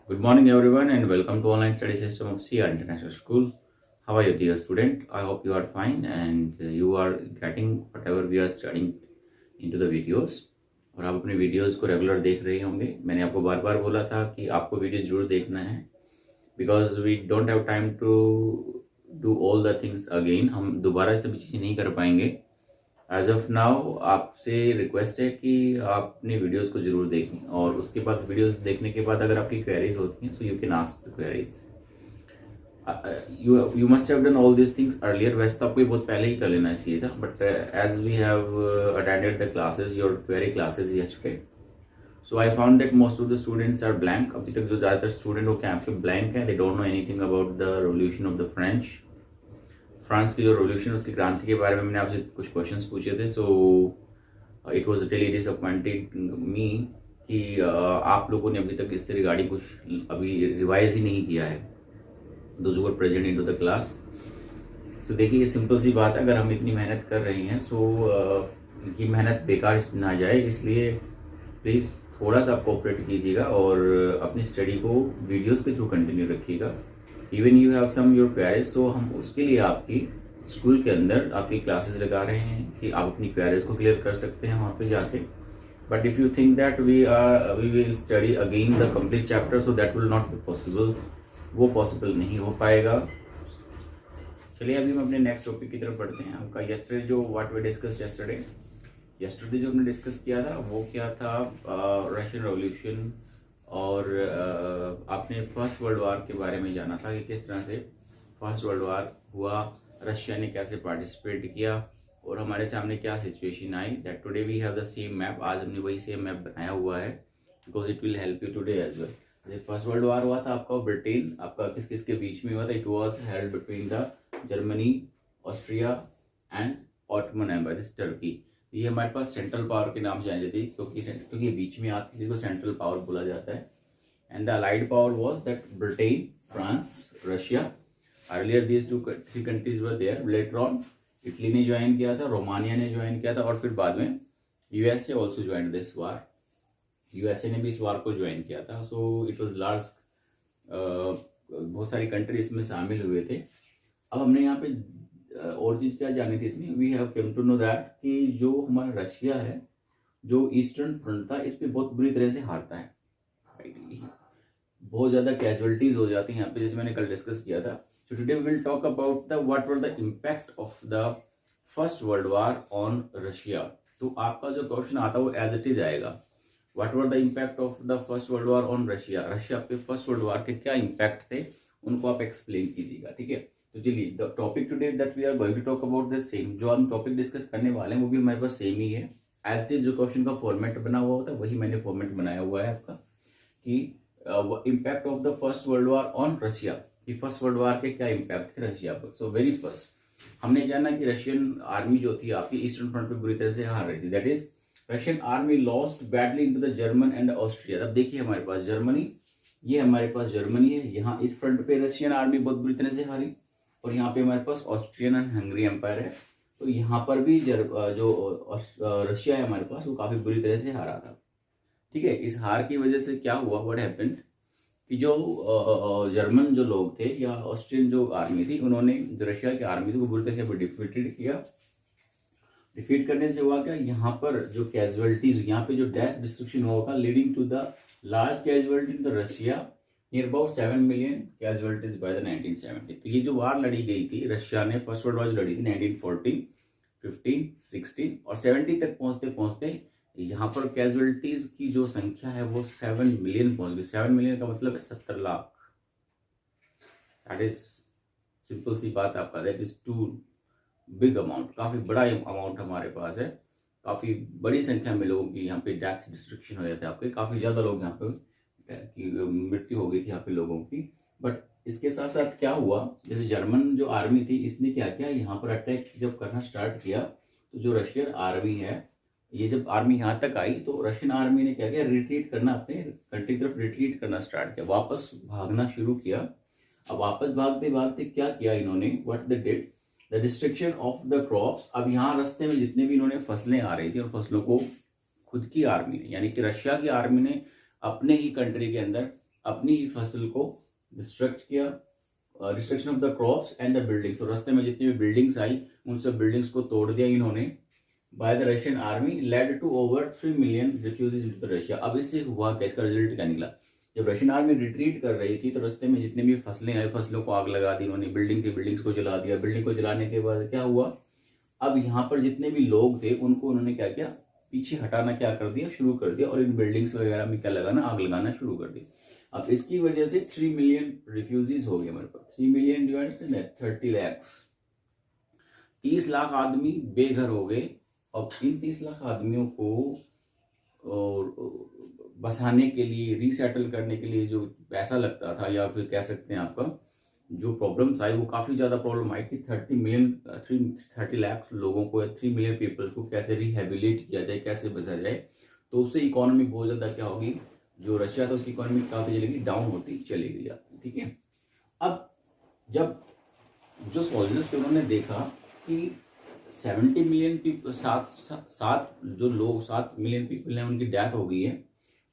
Good morning, everyone, and welcome to online study system of CR International School. How are you, dear student? I hope you are fine and you are getting whatever we are studying into the videos. और आप अपने videos को regular देख रहे होंगे. मैंने आपको बार बार बोला था कि आपको वीडियो जरूर देखना है because we don't have time to do all the things again. हम दोबारा सभी चीज़ें नहीं कर पाएंगे. एज ऑफ नाउ आपसे रिक्वेस्ट है कि आप अपने वीडियोस को जरूर देखें और उसके बाद वीडियोस देखने के बाद अगर आपकी क्वेरीज होती हैं so you can ask the queries. You must have done all this things earlier. वैसे तो आपको ये बहुत पहले ही कर लेना चाहिए था but as we have attended the classes your query classes yesterday so I found that most of the students are blank. अभी तक जो ज़्यादातर स्टूडेंट हो कैंप के ब्लैंक हैं. They don't know anything about the revolution of the France की जो revolution उसकी क्रांति के बारे में मैंने आपसे कुछ क्वेश्चंस पूछे थे. So it was really disappointed मी कि आप लोगों ने अभी तक इससे रिगार्डिंग कुछ अभी रिवाइज ही नहीं किया है. Those who are present into the class. So देखिए ये सिंपल सी बात है. अगर हम इतनी मेहनत कर रहे हैं सो ये मेहनत बेकार ना जाए इसलिए प्लीज़ थोड़ा सा कोऑपरेट कीजिएगा और अपनी स्टडी को वीडियोस के थ्रू कंटिन्यू रखिएगा. Even you have some your queries तो हम उसके लिए आपकी स्कूल के अंदर आपकी क्लासेस लगा रहे हैं कि आप अपनी क्वेरीज को क्लियर कर सकते हैं वहाँ पे जाके. But if you think that we will study again the complete chapter so that will not be possible. वो पॉसिबल नहीं हो पाएगा. चलिए अभी हम अपने नेक्स्ट टॉपिक की तरफ बढ़ते हैं. आपका यस्टरडे जो व्हाट वी डिस्कस यस्टरडे जो हमने डिस्कस किया था वो क्या था, रशियन रेवोल्यूशन और आपने फर्स्ट वर्ल्ड वार के बारे में जाना था कि किस तरह से फर्स्ट वर्ल्ड वार हुआ, रशिया ने कैसे पार्टिसिपेट किया और हमारे सामने क्या सिचुएशन आई. That today we have the same map. आज हमने वही सेम मैप बनाया हुआ है because it will help you today as well. जैसे फर्स्ट वर्ल्ड वार हुआ था आपका ब्रिटेन आपका किस किस के बीच में हुआ था. It was held between the Germany, Austria and Ottoman Empire, this Turkey. ये हमारे पास सेंट्रल पावर के नाम से जानी जाती है क्योंकि बीच में आती है, को सेंट्रल पावर बोला जाता है. And the allied power was that Britain, France, Russia. Earlier these three countries were there. Later on Italy ने ज्वाइन किया था, रोमानिया ने ज्वाइन किया था और फिर बाद में USA also join this war. USA ने भी इस वार को ज्वाइन किया था. सो इट वॉज लार्ज, बहुत सारी कंट्री इसमें शामिल हुए थे. अब हमने यहाँ पे और चीज क्या जानी थी इसमें. We have come to know that कि जो हमारा रशिया है जो ईस्टर्न फ्रंट था इस पे बहुत बुरी तरह से हारता है. बहुत ज्यादा कैजुअलिटीज हो जाती हैं यहाँ पे जैसे मैंने कल डिस्कस किया था. So today we will talk about the what were the impact of the first world war on Russia. तो आपका जो क्वेश्चन आता है वो एज इट इज आएगा. What were the impact of the first world war on Russia. Russia पे first world war के क्या इम्पैक्ट थे उनको आप एक्सप्लेन कीजिएगा. ठीक है. तो चलिए the topic today that we are going to talk about the same. जो हम टॉपिक डिस्कस करने वाले हैं वो भी हमारे पास सेम ही है. एज इट इज जो क्वेश्चन का फॉर्मेट बना हुआ होता है वही मैंने फॉर्मेट बनाया हुआ है आपका कि impact of the first world war on Russia. कि फर्स्ट वर्ल्ड वार के क्या इम्पैक्ट थे रशिया पर. सो वेरी फर्स्ट हमने जाना कि रशियन आर्मी जो थी आपकी ईस्टर्न फ्रंट पे बुरी तरह से हार रही थी. That is Russian army lost badly into the German and Austria. अब देखिए हमारे पास जर्मनी, ये हमारे पास जर्मनी है. यहाँ इस फ्रंट पे रशियन आर्मी बहुत बुरी तरह से हारी और यहाँ पे हमारे पास ऑस्ट्रियन एंड हंगरी एम्पायर है. तो यहाँ पर भी जो रशिया है हमारे पास वो काफी बुरी तरह से हारा था. ठीक है. इस हार की वजह से क्या हुआ, व्हाट हैपेंड कि जो जर्मन जो लोग थे या ऑस्ट्रियन जो आर्मी थी उन्होंने जो रशिया की आर्मी थी वो बुरी तरह से डिफीटेड किया. डिफीट करने से हुआ क्या, यहाँ पर जो कैजुअलिटीज, यहाँ पे जो डेथ डिस्ट्रक्शन हुआ होगा leading to the large casualty in the Russia near about 7 million casualties by the 1970. तो ये जो वार लड़ी गई थी रशिया ने, फर्स्ट वर्ल्ड वार जो लड़ी थी 1914, 15, 16 और 70 तक पहुंचते पहुंचते यहाँ पर कैजुअलिटीज की जो संख्या है वो 7 मिलियन पहुंच गई. 7 मिलियन का मतलब है 70 लाख. दैट इज सिंपल सी बात आपका. That is too big amount. काफी बड़ा अमाउंट हमारे पास है. काफी बड़ी संख्या में लोगों की यहाँ पे डेथ डिस्ट्रक्शन हो जाते हैं आपके. काफी ज्यादा लोग यहाँ पे की मृत्यु हो गई थी यहाँ पे लोगों की. बट इसके साथ साथ क्या हुआ, जैसे जर्मन जो आर्मी थी इसने क्या किया, यहाँ पर अटैक जब करना स्टार्ट किया तो जो रशियन आर्मी है ये जब आर्मी यहाँ तक आई तो रशियन आर्मी ने क्या किया, रिट्रीट करना, अपने कंट्री की तरफ रिट्रीट करना स्टार्ट किया, वापस भागना शुरू किया. अब वापस भागते भागते क्या किया इन्होंने, what they did, the destruction of the crops. अब यहाँ रास्ते में जितने भी इन्होंने फसलें आ रही थी और फसलों को खुद की आर्मी ने यानी कि रशिया की आर्मी ने अपने ही कंट्री के अंदर अपनी ही फसल को डिस्ट्रक्ट किया, destruction of the crops and the buildings. तो रास्ते में जितनी भी बिल्डिंग्स आई उन सब बिल्डिंग्स को तोड़ दिया इन्होंने। By the Russian army led to over 3 million refugees into the Russia. अब इससे हुआ क्या, इसका रिजल्ट क्या निकला? जब रशियन आर्मी रिट्रीट कर रही थी तो रास्ते में जितने भी फसलें आई, फसलों को आग लगा दी इन्होंने, बिल्डिंग्स को जला दिया। बिल्डिंग को जलाने के बाद क्या हुआ, अब यहाँ पर जितने भी लोग थे उनको उन्होंने क्या किया, पीछे हटाना क्या कर दिया, शुरू कर दिया, और इन बिल्डिंग्स वगैरह में क्या लगाना, आग लगाना शुरू कर दिया। अब इसकी वजह से 3 मिलियन रिफ्यूजीज हो गए हमारे पास। 3 million divided by 30 lakh, 30 lakh आदमी बेघर हो गए। अब इन 30 लाख आदमियों को बसाने के लिए, रीसेटल करने के लिए जो पैसा लगता था, या फिर कह सकते हैं आपका जो प्रॉब्लम्स आई, वो काफ़ी ज़्यादा प्रॉब्लम आई कि 30 लाख लोगों को, 3 मिलियन पीपल्स को कैसे रिहेबिलिट किया जाए, कैसे बचा जाए। तो उससे इकोनॉमी बहुत ज़्यादा क्या होगी, जो रशिया था उसकी इकोनॉमी क्या होती चलेगी, डाउन होती चली गई। ठीक है। अब जब जो सोल्जर्स थे उन्होंने देखा कि 70 मिलियन पीपल, 7 मिलियन पीपल हैं उनकी डेथ हो गई है,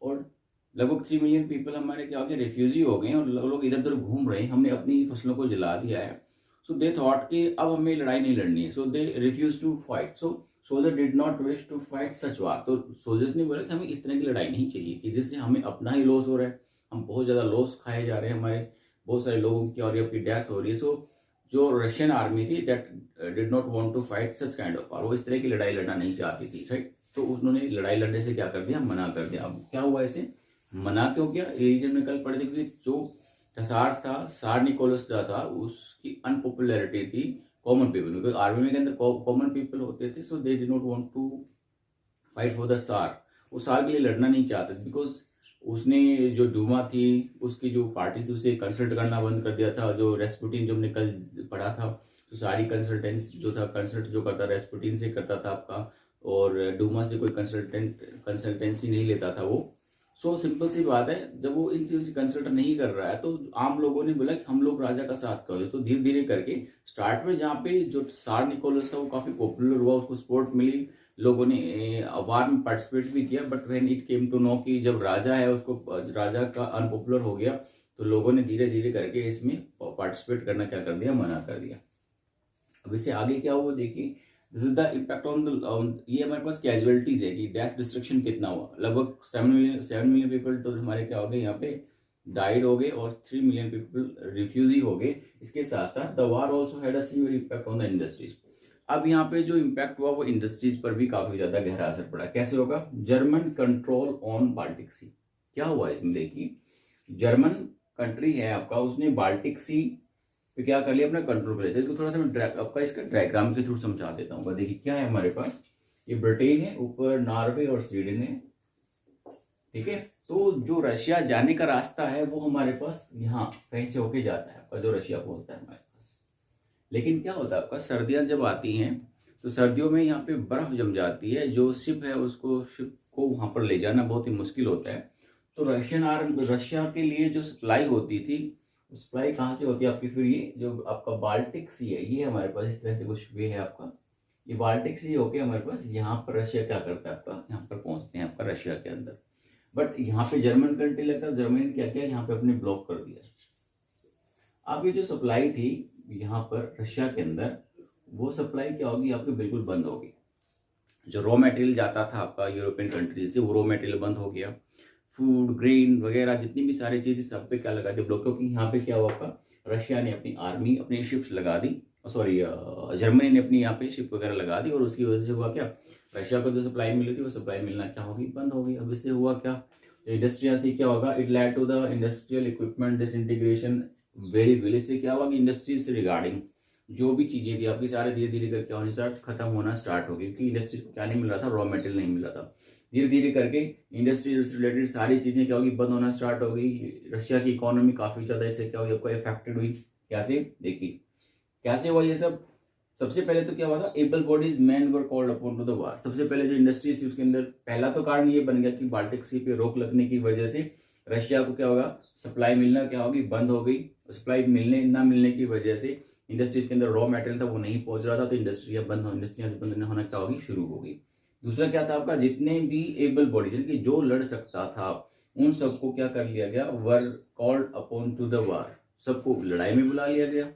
और लगभग 3 मिलियन पीपल हमारे क्या हो गए, रेफ्यूजी हो गए हैं, और लोग इधर उधर घूम रहे हैं, हमने अपनी फसलों को जला दिया है। सो दे थॉट कि अब हमें लड़ाई नहीं लड़नी है। So they refuse to fight. So soldier did not wish to fight such war. तो सोल्जर्स ने बोला कि हमें इस तरह की लड़ाई नहीं चाहिए कि जिससे हमें अपना ही लॉस हो रहा है, हम बहुत ज़्यादा लॉस खाए जा रहे हैं, हमारे बहुत सारे लोगों की और आपकी डेथ हो रही है। सो जो रशियन आर्मी थी that did not want to fight such kind of war, वो इस तरह की लड़ाई लड़ना नहीं चाहती थी, राइट। तो उन्होंने लड़ाई लड़ने से क्या कर दिया, मना कर दिया। अब क्या हुआ, ऐसे मना क्यों किया, ये रीजन में कल पढ़े थे, क्योंकि जो टसार था, सार निकोलस था, उसकी अनपॉपुलैरिटी थी कॉमन पीपल, क्योंकि आर्मी के अंदर कॉमन पीपल होते थे। So they did not want to fight for the tsar. वो सार के लिए लड़ना नहीं चाहते, बिकॉज उसने जो डूमा थी, उसकी जो पार्टी थी, उसे कंसल्ट करना बंद कर दिया था। जो रेस्पुटिन, जो हमने कल पढ़ा था, तो सारी कंसल्टेंस जो था, कंसल्ट जो करता रेस्पुटिन से करता था आपका, और डूमा से कोई कंसल्टेंसी नहीं लेता था वो। सो सिंपल सी बात है, जब वो इन चीज़ों से कंसल्ट नहीं कर रहा है तो आम लोगों ने बोला कि हम लोग राजा का साथ करो। तो धीरे धीरे करके स्टार्ट में जहाँ पे जो सार निकोलस था वो काफ़ी पॉपुलर हुआ, उसको सपोर्ट मिली, लोगों ने वार में पार्टिसिपेट भी किया। But when it came to know कि जब राजा है उसको, राजा का अनपॉपुलर हो गया, तो लोगों ने धीरे धीरे करके इसमें पार्टिसिपेट करना क्या कर दिया, मना कर दिया। अब इससे आगे क्या हुआ देखिए, this is the impact on the, ये हमारे पास कैजुअलिटीज है कि डेथ डिस्ट्रक्शन कितना हुआ। लगभग 7 मिलियन पीपल तो हमारे क्या हो गए, यहाँ पे डाइड हो गए, और 3 मिलियन पीपल रिफ्यूजी हो गए। इसके साथ साथ the war also had a severe impact on the industries. अब यहाँ पे जो इम्पैक्ट हुआ वो इंडस्ट्रीज पर भी काफी ज्यादा गहरा असर पड़ा। कैसे होगा, जर्मन कंट्रोल ऑन बाल्टिक सी। क्या हुआ इसमें देखिए, जर्मन कंट्री है आपका, उसने बाल्टिक सी पे क्या कर लिया, अपना कंट्रोल कर लिया। इसको थोड़ा सा मैं आपका इसका डायग्राम के थ्रू समझा देता हूँ। देखिए क्या है हमारे पास, ये ब्रिटेन है, ऊपर नॉर्वे और स्वीडन है, ठीक है। तो जो रशिया जाने का रास्ता है वो हमारे पास यहाँ कहीं से होके जाता है आपका, जो रशिया पहुंचता है हमारे पास। लेकिन क्या होता है आपका, सर्दियां जब आती हैं तो सर्दियों में यहाँ पे बर्फ जम जाती है, जो शिप है उसको, शिप को वहां पर ले जाना बहुत ही मुश्किल होता है। तो रशिया के लिए जो सप्लाई होती थी, सप्लाई कहाँ से होती है आपकी, फिर ये जो आपका बाल्टिक सी है, ये हमारे पास इस तरह से कुछ वे है आपका, ये बाल्टिक सी होके हमारे पास यहाँ पर रशिया क्या करता है आपका, यहाँ पर पहुंचते हैं आपका रशिया के अंदर। बट यहाँ पे जर्मन कंट्री लगता है, जर्मनी ने क्या किया, यहाँ पे अपने ब्लॉक कर दिया। अब ये जो सप्लाई थी यहाँ पर रशिया के अंदर, वो सप्लाई क्या होगी आपकी, बिल्कुल बंद होगी। जो रॉ मटेरियल जाता था आपका यूरोपियन कंट्रीज से, वो रॉ मटेरियल बंद हो गया। फूड, ग्रेन वगैरह जितनी भी सारी चीजें, सब पे क्या लगा दी, ब्लॉक। क्योंकि यहाँ पे क्या हुआ आपका, रशिया ने अपनी आर्मी, अपनी शिप्स लगा दी, सॉरी जर्मनी ने अपनी यहाँ पे शिप वगैरह लगा दी, और उसकी वजह से हुआ क्या, रशिया को जो सप्लाई मिली थी वो सप्लाई मिलना क्या होगी, बंद हो गई। अब इससे हुआ क्या, इंडस्ट्रियल थी क्या होगा, it led to the industrial equipment disintegration very will. इससे क्या हुआ कि इंडस्ट्री से रिगार्डिंग जो भी चीजें थी आपकी, सारे धीरे धीरे करके होने स्टार्ट, खत्म होना स्टार्ट हो गई, क्योंकि इंडस्ट्रीज को क्या नहीं मिल रहा था, रॉ मटेरियल नहीं मिल रहा था। धीरे धीरे करके इंडस्ट्री से रिलेटेड सारी चीजें क्या होगी, बंद होना स्टार्ट हो गई। रशिया की इकोनॉमी काफी ज्यादा इससे क्या हुई आपको, इफेक्टेड हुई। कैसे देखिए, कैसे हुआ ये सब, सबसे पहले तो क्या हुआ था, able bodies man were called upon two the war. सबसे पहले जो इंडस्ट्रीज थी उसके अंदर पहला तो कारण ये बन गया कि बाल्टिक सी पे रोक लगने की वजह से रशिया को क्या होगा, सप्लाई मिलना क्या होगी, बंद हो गई। सप्लाई मिलने ना मिलने की वजह से इंडस्ट्रीज के अंदर रॉ मटेरियल था वो नहीं पहुंच रहा था, तो इंडस्ट्रियां बंद होना क्या होगी, शुरू हो गई। दूसरा क्या था आपका, जितने भी एबल बॉडीज, यानी कि जो लड़ सकता था, उन सबको क्या कर लिया गया, were called upon two the war, सबको लड़ाई में बुला लिया गया।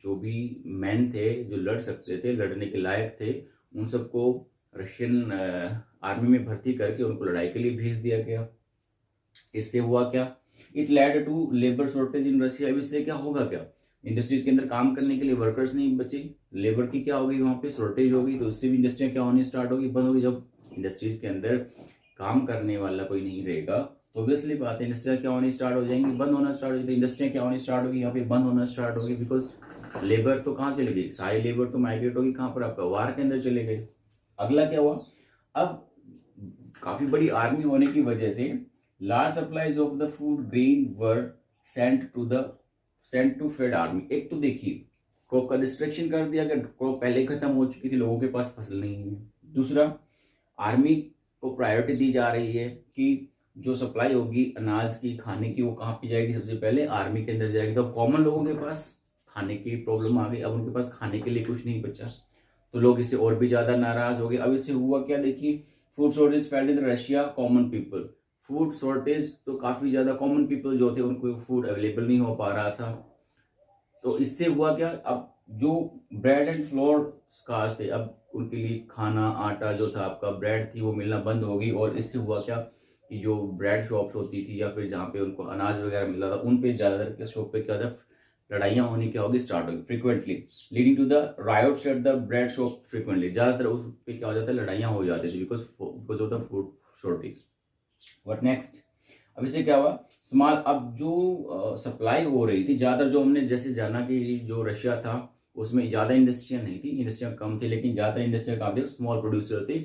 जो भी मैन थे जो लड़ सकते थे, लड़ने के लायक थे, उन सबको रशियन आर्मी में भर्ती करके उनको लड़ाई के लिए भेज दिया गया। इससे हुआ क्या, it led to labour shortage in Russia. अब इससे क्या होगा, क्या इंडस्ट्रीज के अंदर काम करने के लिए वर्कर्स नहीं बचे, लेबर की क्या होगी, वहां पे शॉर्टेज होगी, तो उससे भी इंडस्ट्रियां क्या होनी स्टार्ट होगी, बंद होगी। जब इंडस्ट्रीज के अंदर काम करने वाला कोई नहीं रहेगा तो ऑब्वियसली बात है इंडस्ट्रियां क्या होनी स्टार्ट हो जाएंगी, बंद होना स्टार्ट हो जाएगी। इंडस्ट्रियां क्या होनी स्टार्ट होगी, यहाँ पे बंद होना स्टार्ट होगी, बिकॉज लेबर तो कहाँ चली गई, सारी लेबर तो माइग्रेट होगी कहाँ पर, आपका वार के अंदर चले गए। अगला क्या हुआ, अब काफी बड़ी आर्मी होने की वजह से large supplies of the food grain were sent to fed army. एक तो देखिए क्रॉप का डिस्ट्रक्शन कर दिया कि क्रॉप पहले ही खत्म हो चुकी थी, लोगों के पास फसल नहीं है। दूसरा, आर्मी को प्रायोरिटी दी जा रही है कि जो सप्लाई होगी अनाज की, खाने की, वो कहाँ पे जाएगी, सबसे पहले आर्मी के अंदर जाएगी। तो कॉमन लोगों के पास खाने की प्रॉब्लम आ गई, अब उनके पास खाने के लिए कुछ नहीं बचा, तो लोग इससे और भी ज्यादा नाराज हो गए। अब इससे हुआ क्या, देखिए food shortage failed in Russia common people. Food shortage तो काफी ज्यादा कॉमन पीपल जो थे उनको फूड अवेलेबल नहीं हो पा रहा था। तो इससे हुआ क्या, अब जो ब्रेड एंड फ्लोर स्कार्स थे, अब उनके लिए खाना, आटा जो था आपका, ब्रेड थी, वो मिलना बंद हो गई। और इससे हुआ क्या कि जो ब्रेड शॉप्स होती थी या फिर जहाँ पे उनको अनाज वगैरह मिलता था, उन पे ज्यादातर के शॉप पे क्या था, लड़ाइयाँ होनी क्या होगी स्टार्ट होगी frequently, leading to the riots at the bread shop frequently. ज्यादातर उस पे क्या हो जाता है, लड़ाइयाँ हो जाती थी because of the food shortage. What next, अब इससे क्या हुआ, स्मॉल, अब जो सप्लाई हो रही थी ज्यादातर, जो हमने जैसे जाना कि जो रशिया था उसमें ज्यादा इंडस्ट्रियां नहीं थी, इंडस्ट्रियां कम थी, लेकिन ज्यादा इंडस्ट्रियां कहाँ थे, स्मॉल प्रोड्यूसर थे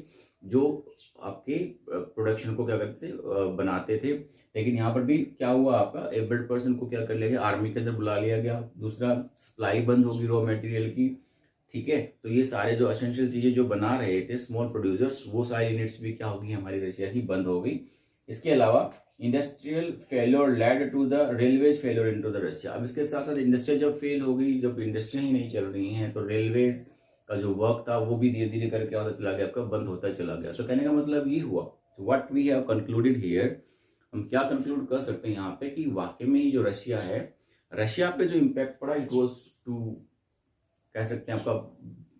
जो आपके प्रोडक्शन को क्या करते थे, बनाते थे। लेकिन यहाँ पर भी क्या हुआ, आपका एबल्ड पर्सन को क्या कर लिया गया, आर्मी के अंदर बुला लिया गया। दूसरा, सप्लाई बंद होगी रॉ मटेरियल की, ठीक है। तो ये सारे जो एसेंशियल चीजें जो बना रहे थे स्मॉल प्रोड्यूसर्स, वो सारी यूनिट्स भी क्या होगी हमारी रशिया की, बंद हो गई। इसके अलावा industrial failure led to the railways failure into the Russia. अब इसके साथ साथ इंडस्ट्री जब फेल हो गई, जब इंडस्ट्री ही नहीं चल रही हैं, तो रेलवेज का जो वर्क था वो भी धीरे धीरे करके होता चला गया, आपका बंद होता चला गया। तो कहने का मतलब ये हुआ, what we have concluded here, हम क्या कंक्लूड कर सकते हैं यहाँ पे कि वाकई में ही जो रशिया है, रशिया पे जो इम्पैक्ट पड़ा इट वॉज टू, कह सकते हैं आपका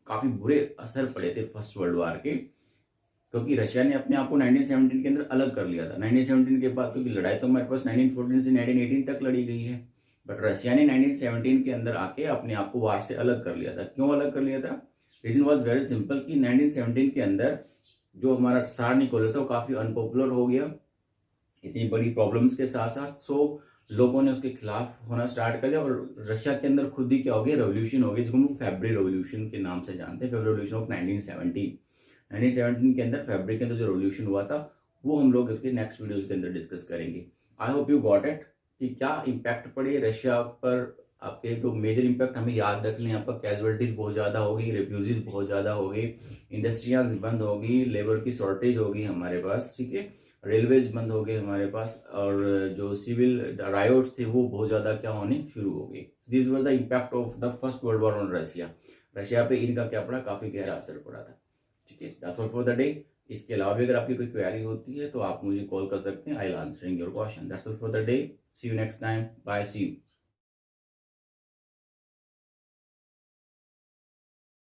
काफी बुरे असर पड़े थे फर्स्ट वर्ल्ड वार के, क्योंकि रशिया ने अपने आप को 1917 के अंदर अलग कर लिया था। 1917 के बाद, क्योंकि लड़ाई तो हमारे पास 1914 से 1918 तक लड़ी गई है, बट रशिया ने 1917 के अंदर आके अपने आप को वार से अलग कर लिया था। क्यों अलग कर लिया था, रीजन वॉज वेरी सिंपल कि 1917 के अंदर जो हमारा त्सार निकोलस था वो काफी अनपॉपुलर हो गया इतनी बड़ी प्रॉब्लम्स के साथ साथ। सो लोगों ने उसके खिलाफ होना स्टार्ट कर दिया और रशिया के अंदर खुद ही क्या हो गया, रेवोल्यूशन हो गई, जिसको हम फेब्रुअरी रेवोल्यूशन के नाम से जानते हैं, फेब्रुअरी रेवोल्यूशन ऑफ 1917 के अंदर फैब्रिक के अंदर जो रेवोल्यूशन हुआ था वो हम लोग इसके नेक्स्ट वीडियोस के अंदर डिस्कस करेंगे। I hope you got it कि क्या इम्पैक्ट पड़े रशिया पर। आपके तो मेजर इम्पैक्ट हमें याद रखने हैं, आपका कैजुअलिटीज बहुत ज्यादा हो गई, रिफ्यूजीज बहुत ज्यादा हो गई, इंडस्ट्रियां बंद हो गई, लेबर की शॉर्टेज हो गई हमारे पास, ठीक है, रेलवेज बंद हो गए हमारे पास, और जो सिविल रायोट्स थे वो बहुत ज्यादा क्या होने शुरू हो गए। This were the impact of the first world war on Russia. Russia पे इनका क्या पड़ा, काफी गहरा असर पड़ा था, ठीक है। That's all for the day. इसके अलावा भी अगर आपकी कोई क्वेरी होती है तो आप मुझे कॉल कर सकते हैं, I will answering your question. That's all for the day, see you next time, bye, see you.